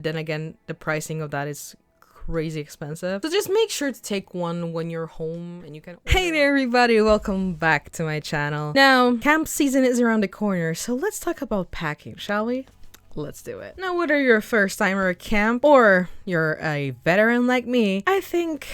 Then again, the pricing of that is crazy expensive. So just make sure to take one when you're home and you can order. Hey there everybody, welcome back to my channel. Now, camp season is around the corner, so let's talk about packing, shall we? Let's do it. Now, whether you're a first timer at camp or you're a veteran like me, I think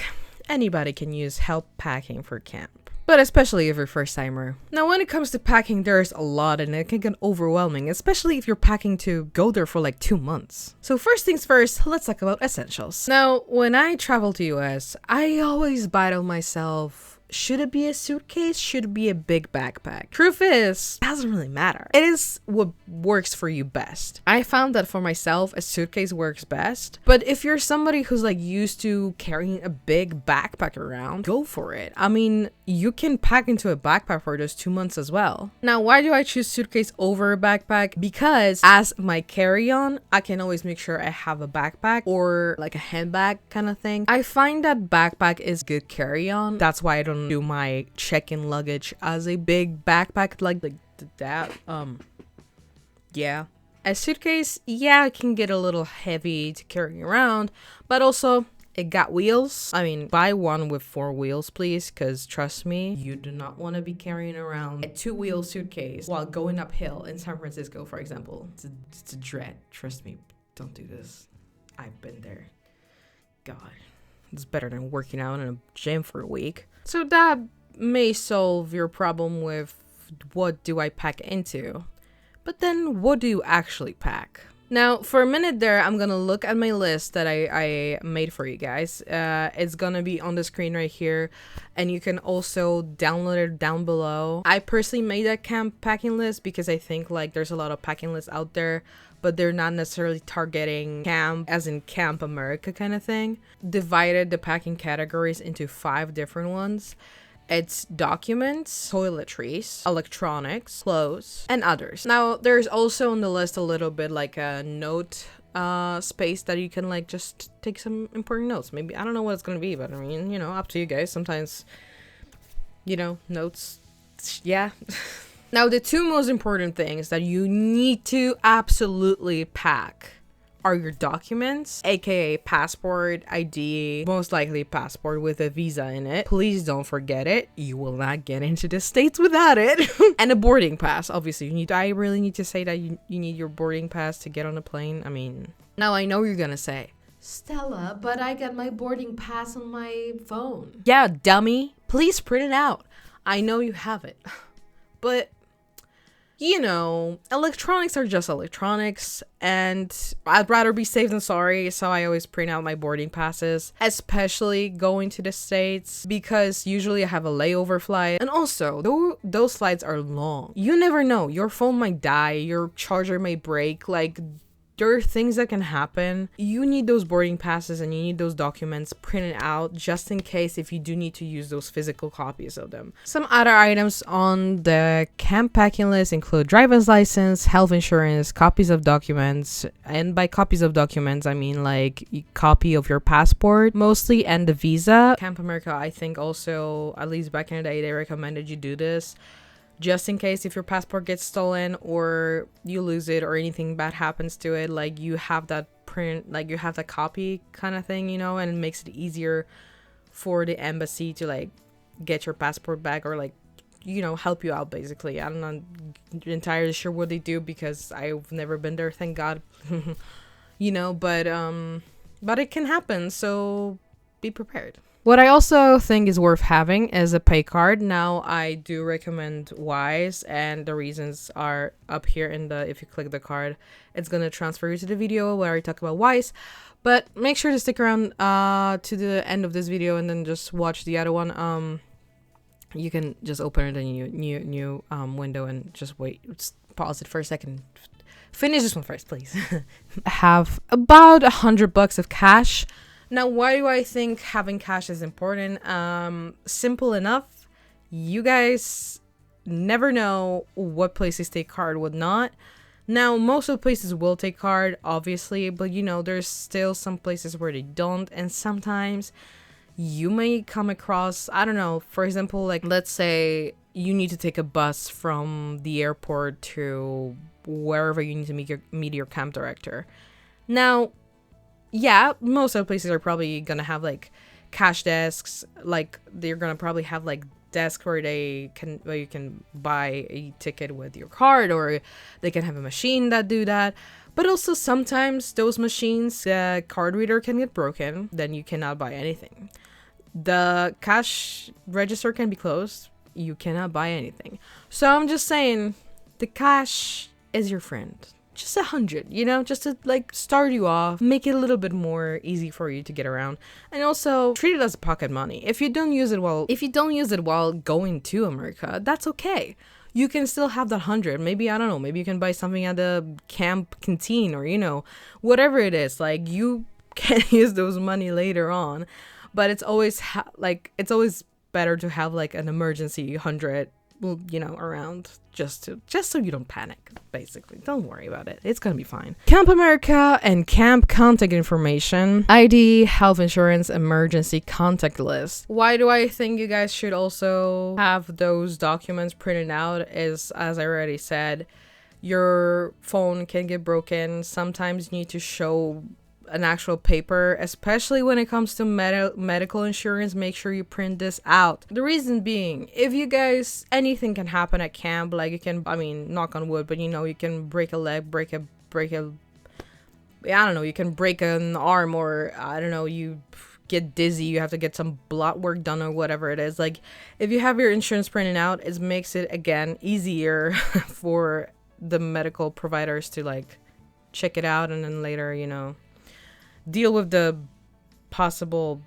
anybody can use help packing for camp. But especially if you're a first timer. Now, when it comes to packing, there's a lot and it can get overwhelming, especially if you're packing to go there for like 2 months. So first things first, let's talk about essentials. Now, when I travel to US, I always battle myself. Should it be a suitcase? Should it be a big backpack? Truth is, it doesn't really matter. It is what works for you best. I found that for myself, a suitcase works best. But if you're somebody who's like used to carrying a big backpack around, go for it. I mean, you can pack into a backpack for those 2 months as well. Now, why do I choose suitcase over a backpack? Because as my carry-on, I can always make sure I have a backpack or like a handbag kind of thing. I find that backpack is good carry-on. That's why I don't do my check-in luggage as a big backpack like that. Yeah. A suitcase, yeah, it can get a little heavy to carry around, but also it got wheels. I mean, buy one with 4 wheels, please, because trust me, you do not want to be carrying around a 2-wheel suitcase while going uphill in San Francisco, for example. It's a dread. Trust me, don't do this. I've been there. God, it's better than working out in a gym for a week. So that may solve your problem with what do I pack into. But then what do you actually pack? Now, for a minute there, I'm gonna look at my list that I made for you guys. It's gonna be on the screen right here, and you can also download it down below. I personally made that camp packing list because I think like there's a lot of packing lists out there, but they're not necessarily targeting camp as in Camp America kind of thing. Divided the packing categories into 5 different ones. It's documents, toiletries, electronics, clothes, and others. Now, there's also on the list a little bit like a note space that you can like just take some important notes. Maybe, I don't know what it's gonna be, but I mean, you know, up to you guys. Sometimes, you know, notes, yeah. Now, the 2 most important things that you need to absolutely pack are your documents, aka passport, ID, most likely passport with a visa in it. Please don't forget it. You will not get into the States without it. And a boarding pass. Obviously, I really need to say that you need your boarding pass to get on a plane. I mean, now I know you're gonna say, Stella, but I got my boarding pass on my phone. Yeah, dummy. Please print it out. I know you have it. But you know, electronics are just electronics, and I'd rather be safe than sorry, so I always print out my boarding passes, especially going to the States, because usually I have a layover flight, and also, those flights are long. You never know, your phone might die, your charger may break, like, there are things that can happen. You need those boarding passes and you need those documents printed out just in case if you do need to use those physical copies of them. Some other items on the camp packing list include driver's license, health insurance, copies of documents, and by copies of documents I mean like a copy of your passport mostly, and the visa. Camp America, I think also, at least back in the day, they recommended you do this just in case if your passport gets stolen or you lose it or anything bad happens to it, like you have that print, like you have that copy kind of thing, you know, and it makes it easier for the embassy to like get your passport back or like, you know, help you out basically. I'm not entirely sure what they do because I've never been there, thank God. You know, but it can happen, so be prepared. What I also think is worth having is a pay card. Now, I do recommend Wise, and the reasons are up here in the, if you click the card, it's going to transfer you to the video where I talk about Wise. But make sure to stick around to the end of this video and then just watch the other one. You can just open it in a new window and just wait. Just pause it for a second. Finish this one first, please. I have about $100 of cash. Now, why do I think having cash is important? Simple enough. You guys never know what places take card, what not. Now, most of the places will take card, obviously, but you know, there's still some places where they don't, and sometimes you may come across, I don't know, for example, like let's say you need to take a bus from the airport to wherever you need to meet your camp director. Now, yeah, most of the places are probably gonna have like cash desks. Like they're gonna probably have like desks where you can buy a ticket with your card, or they can have a machine that do that. But also sometimes those machines, the card reader can get broken, then you cannot buy anything. The cash register can be closed, you cannot buy anything. So I'm just saying, the cash is your friend. Just 100, you know, just to like start you off, make it a little bit more easy for you to get around, and also treat it as pocket money. If you don't use it while going to America, that's okay. You can still have that 100. Maybe, I don't know, maybe you can buy something at the camp canteen, or you know, whatever it is. Like, you can use those money later on, but it's always it's always better to have like an emergency 100, you know, around, just so you don't panic. Basically, don't worry about it, it's gonna be fine. Camp America and camp contact information, ID, health insurance, emergency contact list. Why do I think you guys should also have those documents printed out is, as I already said, your phone can get broken. Sometimes you need to show an actual paper, especially when it comes to medical insurance. Make sure you print this out. The reason being, if you guys, anything can happen at camp. Like, you can, I mean, knock on wood, but you know, you can break a leg, break a I don't know, you can break an arm, or I don't know, you get dizzy, you have to get some blood work done, or whatever it is. Like, if you have your insurance printed out, it makes it, again, easier for the medical providers to like check it out, and then later, you know, deal with the possible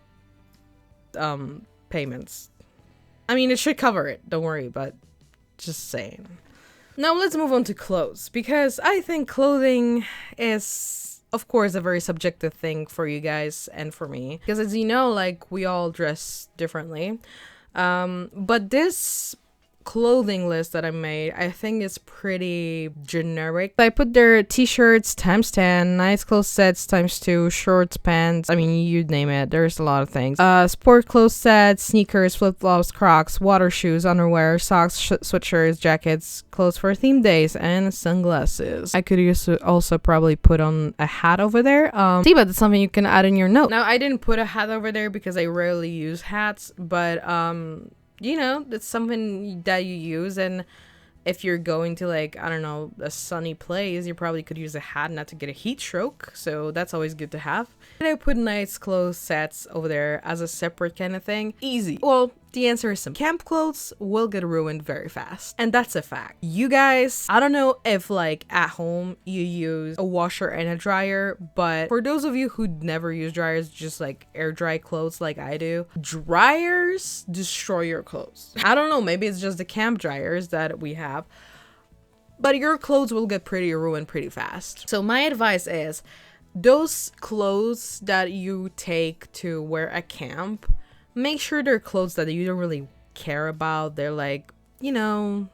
payments. I mean, it should cover it, don't worry, but just saying. Now let's move on to clothes, because I think clothing is, of course, a very subjective thing for you guys and for me, because as you know, like, we all dress differently. But this clothing list that I made, I think is pretty generic. I put their t-shirts times 10, nice clothes sets times 2, shorts, pants, I mean, you name it, there's a lot of things. Sport clothes sets, sneakers, flip-flops, Crocs, water shoes, underwear, socks, sweatshirts, jackets, clothes for theme days, and sunglasses. I could also probably put on a hat over there. See, but that's something you can add in your note. Now, I didn't put a hat over there because I rarely use hats, but you know, it's something that you use, and if you're going to, like, I don't know, a sunny place, you probably could use a hat not to get a heat stroke, so that's always good to have. And I put nice clothes sets over there as a separate kind of thing. Easy. Well, the answer is simple. Camp clothes will get ruined very fast, and that's a fact. You guys, I don't know if like at home you use a washer and a dryer, but for those of you who never use dryers, just like air dry clothes like I do, dryers destroy your clothes. I don't know, maybe it's just the camp dryers that we have, but your clothes will get pretty ruined pretty fast. So my advice is, those clothes that you take to wear at camp, make sure they're clothes that you don't really care about. They're like, you know,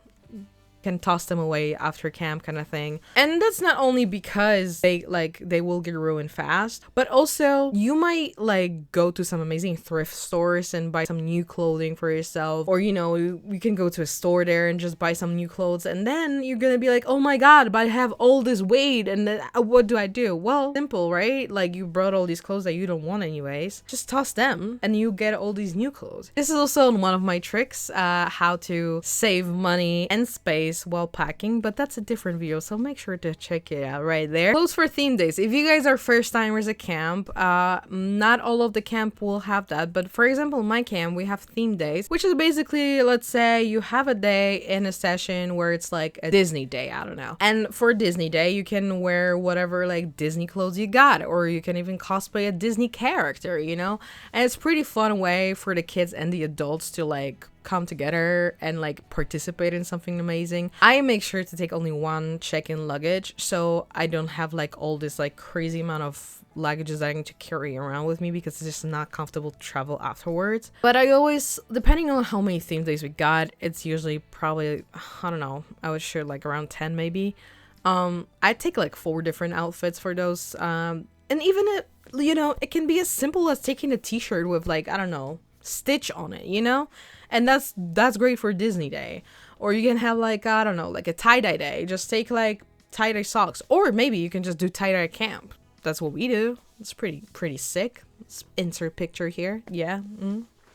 can toss them away after camp kind of thing. And that's not only because they will get ruined fast, but also you might like go to some amazing thrift stores and buy some new clothing for yourself, or you know, you can go to a store there and just buy some new clothes, and then you're gonna be like, oh my god, but I have all this weight, and then what do I do? Well, simple, right? Like, you brought all these clothes that you don't want anyways, just toss them and you get all these new clothes. This is also one of my tricks, how to save money and space while packing, but that's a different video, so make sure to check it out right there. Clothes for theme days. If you guys are first timers at camp, not all of the camp will have that, but for example, my camp, we have theme days, which is basically, let's say you have a day in a session where it's like a Disney day, I don't know, and for Disney day you can wear whatever like Disney clothes you got, or you can even cosplay a Disney character, you know, and it's pretty fun way for the kids and the adults to like come together and like participate in something amazing. I make sure to take only one check-in luggage, so I don't have like all this like crazy amount of luggages that I need to carry around with me, because it's just not comfortable to travel afterwards. But I always, depending on how many theme days we got, it's usually probably, I don't know, I would share like around 10 maybe. I take like 4 different outfits for those, and even it, you know, it can be as simple as taking a t-shirt with like, I don't know, Stitch on it, you know, and that's great for Disney day. Or you can have like, I don't know, like a tie-dye day, just take like tie-dye socks, or maybe you can just do tie-dye camp. That's what we do. It's pretty sick. Let's insert picture here. Yeah.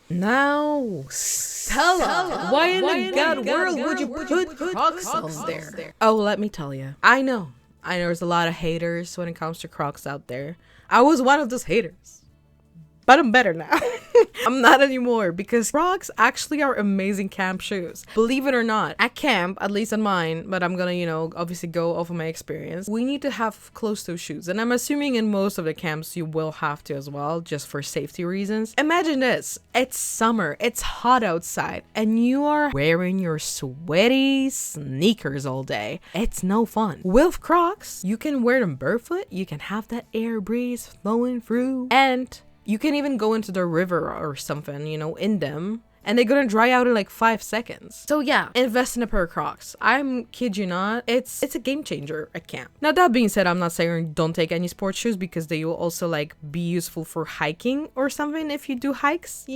Now, Stella, why in the god world would you put Crocs on there? Oh, let me tell you. I know there's a lot of haters when it comes to Crocs out there. I was one of those haters, but I'm better now. I'm not anymore, because Crocs actually are amazing camp shoes. Believe it or not, at camp, at least on mine, but I'm gonna, obviously go off of my experience, we need to have closed-toe shoes. And I'm assuming in most of the camps you will have to as well, just for safety reasons. Imagine this, it's summer, it's hot outside, and you are wearing your sweaty sneakers all day. It's no fun. With Crocs, you can wear them barefoot, you can have that air breeze flowing through, and you can even go into the river or something, in them, and they're gonna dry out in like 5 seconds. So yeah, invest in a pair of Crocs. I'm kid you not, it's a game changer at camp. Now that being said, I'm not saying don't take any sports shoes, because they will also like be useful for hiking or something if you do hikes,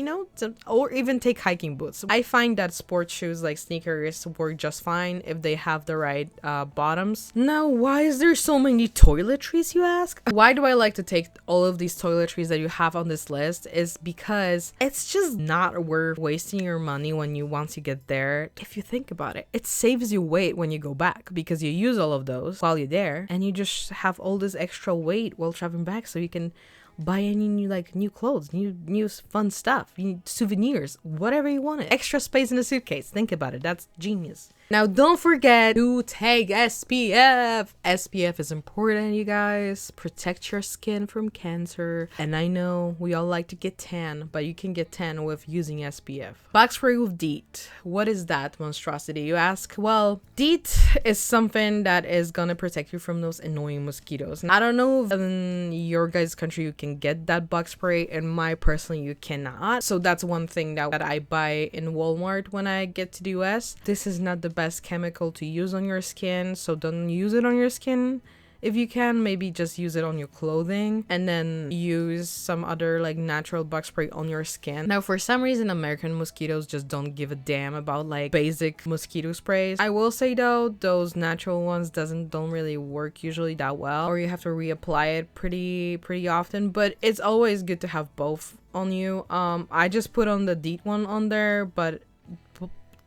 or even take hiking boots. I find that sports shoes like sneakers work just fine if they have the right bottoms. Now, why is there so many toiletries, you ask? Why do I like to take all of these toiletries that you have on this list is because it's just not worth wasting your money once you get there. If you think about it, it saves you weight when you go back, because you use all of those while you're there, and you just have all this extra weight while traveling back, so you can buy any new clothes, new fun stuff, souvenirs, whatever you wanted. Extra space in the suitcase. Think about it. That's genius. Now, don't forget to take SPF. SPF is important, you guys. Protect your skin from cancer. And I know we all like to get tan, but you can get tan with using SPF. Bug spray with DEET. What is that monstrosity, you ask? Well, DEET is something that is gonna protect you from those annoying mosquitoes. I don't know if in your guys' country you can get that bug spray. In my personally, you cannot. So that's one thing that I buy in Walmart when I get to the US. This is not the best chemical to use on your skin, so don't use it on your skin. If you can, maybe just use it on your clothing, and then use some other like natural bug spray on your skin. Now, for some reason, American mosquitoes just don't give a damn about like basic mosquito sprays. I will say though, those natural ones don't really work usually that well, or you have to reapply it pretty often, but it's always good to have both on you. I just put on the DEET one on there, but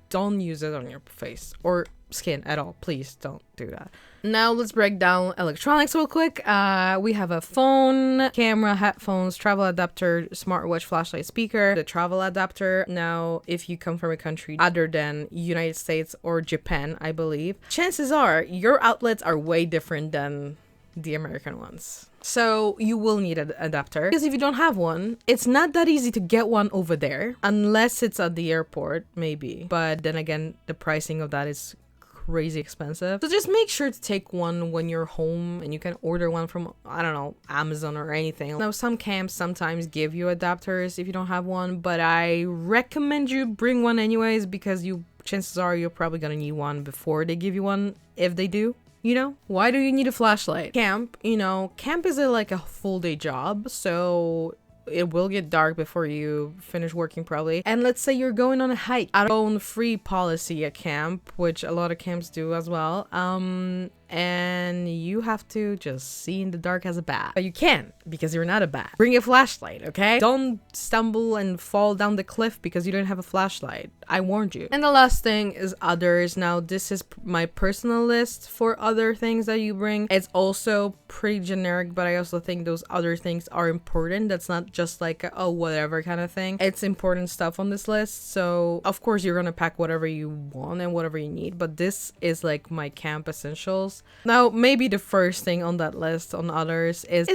don't use it on your face or skin at all. Please don't do that. Now let's break down electronics real quick. We have a phone, camera, headphones, travel adapter, smartwatch, flashlight, speaker, the travel adapter. Now, if you come from a country other than United States or Japan, I believe, chances are your outlets are way different than the American ones. So you will need an adapter, because if you don't have one, it's not that easy to get one over there, unless it's at the airport, maybe. But then again, the pricing of that is crazy expensive. So just make sure to take one when you're home, and you can order one from, I don't know, Amazon or anything. Now, some camps sometimes give you adapters if you don't have one, but I recommend you bring one anyways, because chances are you're probably gonna need one before they give you one, if they do. Why do you need a flashlight? Camp is like a full day job, so it will get dark before you finish working probably. And let's say you're going on a hike. Our own free policy at camp, which a lot of camps do as well. And you have to just see in the dark as a bat. But you can, because you're not a bat. Bring a flashlight, okay? Don't stumble and fall down the cliff because you don't have a flashlight. I warned you. And the last thing is others. Now, this is my personal list for other things that you bring. It's also pretty generic, but I also think those other things are important. That's not just like a, oh, whatever kind of thing. It's important stuff on this list. So, of course, you're gonna pack whatever you want and whatever you need, but this is like my camp essentials. Now, maybe the first thing on that list on others is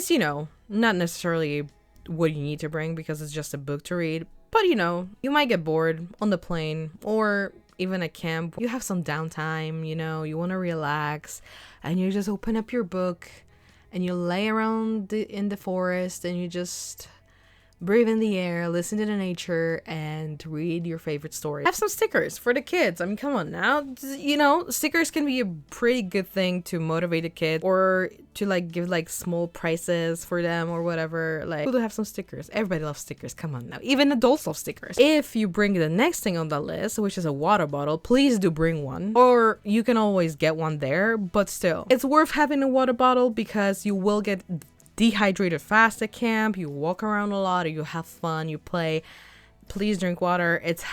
not necessarily what you need to bring, because it's just a book to read, but you might get bored on the plane or even at camp. You have some downtime, you want to relax, and you just open up your book and you lay around in the forest and you just breathe in the air, listen to the nature, and read your favorite story. Have some stickers for the kids. I mean, come on now. Stickers can be a pretty good thing to motivate a kid, or to like give like small prizes for them or whatever. Like, we'll have some stickers. Everybody loves stickers. Come on now. Even adults love stickers. If you bring the next thing on the list, which is a water bottle, please do bring one. Or you can always get one there, but still, it's worth having a water bottle because you will get dehydrated fast at camp, you walk around a lot, or you have fun, you play, please drink water. It's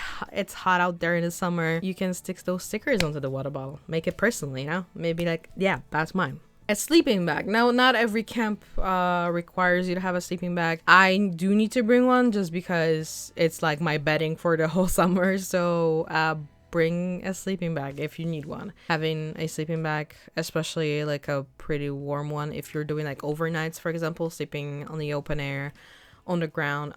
hot out there in the summer. You can stick those stickers onto the water bottle. Make it personal, you know? Maybe like, yeah, that's mine. A sleeping bag. Now, not every camp requires you to have a sleeping bag. I do need to bring one just because it's like my bedding for the whole summer. So bring a sleeping bag if you need one. Having a sleeping bag, especially like a pretty warm one, if you're doing like overnights, for example, sleeping on the open air, on the ground,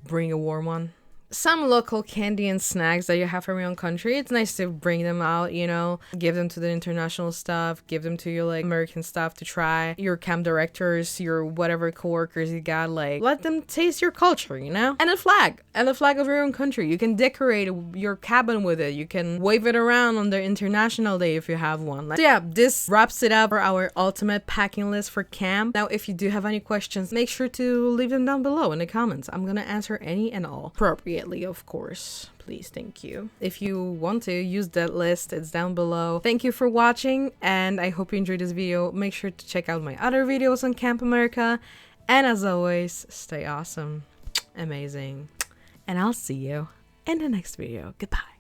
bring a warm one. Some local candy and snacks that you have from your own country, it's nice to bring them out, you know, give them to the international staff, give them to your like American staff to try, your camp directors, your whatever coworkers you got, like let them taste your culture, you know. And a flag of your own country. You can decorate your cabin with it. You can wave it around on the International Day if you have one. So yeah, this wraps it up for our ultimate packing list for camp. Now, if you do have any questions, make sure to leave them down below in the comments. I'm gonna answer any and all appropriately, of course. Please, thank you. If you want to use that list, it's down below. Thank you for watching, and I hope you enjoyed this video. Make sure to check out my other videos on Camp America, and as always, stay awesome, amazing, and I'll see you in the next video. Goodbye.